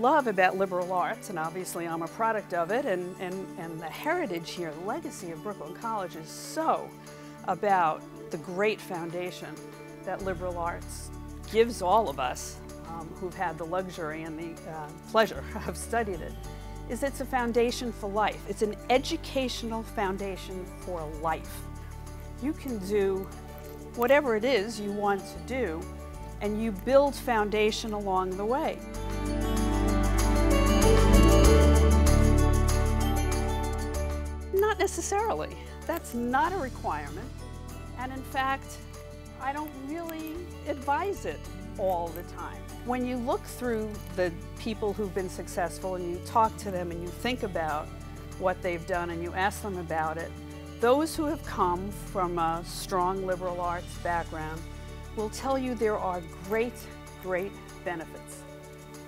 love about liberal arts, and obviously I'm a product of it, and the heritage here, the legacy of Brooklyn College is so about the great foundation that liberal arts gives all of us who've had the luxury and the pleasure of studied it, is it's a foundation for life. It's an educational foundation for life. You can do whatever it is you want to do, and you build foundation along the way. Not necessarily. That's not a requirement. And in fact, I don't really advise it all the time. When you look through the people who've been successful and you talk to them and you think about what they've done and you ask them about it, those who have come from a strong liberal arts background will tell you there are great, great benefits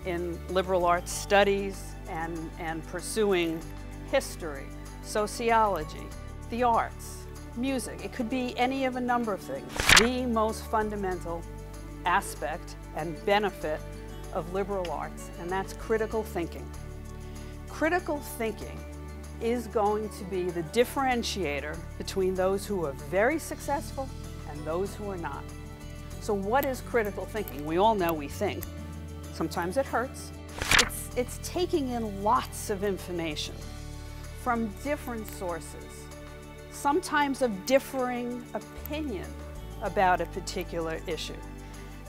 in liberal arts studies and pursuing history, sociology, the arts, music. It could be any of a number of things. The most fundamental aspect and benefit of liberal arts, and that's critical thinking. Critical thinking is going to be the differentiator between those who are very successful and those who are not. So what is critical thinking? We all know we think. Sometimes it hurts. It's taking in lots of information from different sources, sometimes of differing opinion about a particular issue.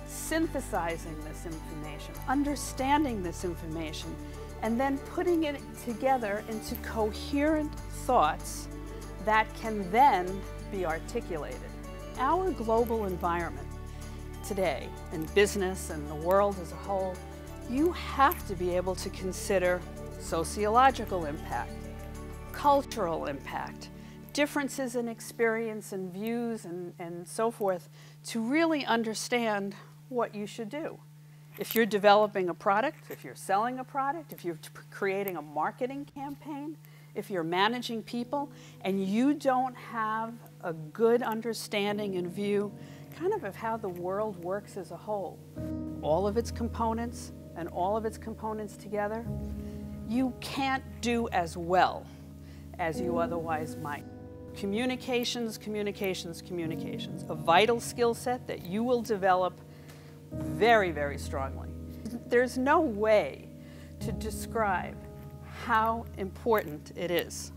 Synthesizing this information, understanding this information, and then putting it together into coherent thoughts that can then be articulated. Our global environment today, in business and the world as a whole, you have to be able to consider sociological impact, cultural impact, differences in experience and views and so forth, to really understand what you should do. If you're developing a product, if you're selling a product, if you're creating a marketing campaign, if you're managing people, and you don't have a good understanding and view kind of how the world works as a whole, all of its components and all of its components together, you can't do as well as you otherwise might. Communications, communications, communications, a vital skill set that you will develop very, very strongly. There's no way to describe how important it is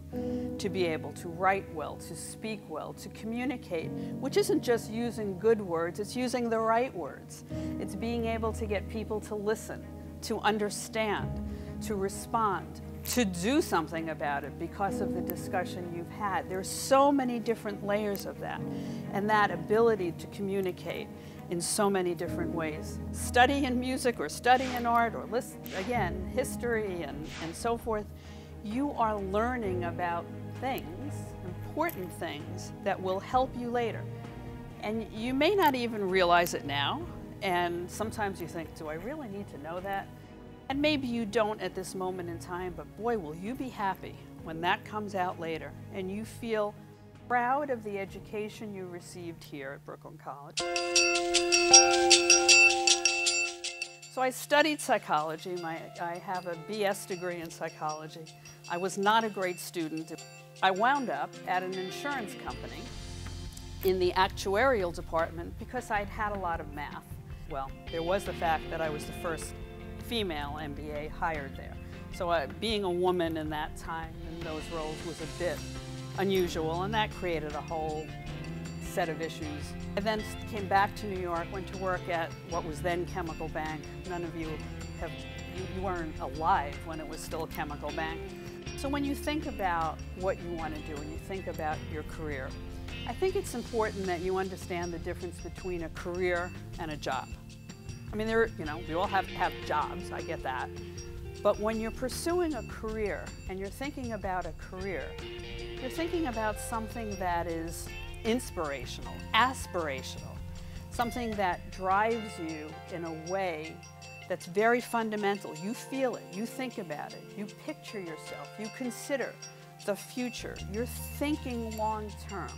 to be able to write well, to speak well, to communicate, which isn't just using good words, it's using the right words. It's being able to get people to listen, to understand, to respond, to do something about it because of the discussion you've had. There's so many different layers of that, and that ability to communicate in so many different ways. Study in music or study in art or listen, again, history and so forth, you are learning about things, important things, that will help you later. And you may not even realize it now, and sometimes you think, do I really need to know that? And maybe you don't at this moment in time, but boy, will you be happy when that comes out later and you feel proud of the education you received here at Brooklyn College. So I studied psychology. I have a BS degree in psychology. I was not a great student. I wound up at an insurance company in the actuarial department because I'd had a lot of math. Well, there was the fact that I was the first female MBA hired there. So being a woman in that time in those roles was a bit unusual, and that created a whole set of issues. I then came back to New York, went to work at what was then Chemical Bank. None of you you weren't alive when it was still Chemical Bank. So when you think about what you want to do and you think about your career, I think it's important that you understand the difference between a career and a job. I mean, we all have jobs, I get that. But when you're pursuing a career and you're thinking about a career, you're thinking about something that is inspirational, aspirational, something that drives you in a way that's very fundamental. You feel it, you think about it, you picture yourself, you consider the future, you're thinking long term.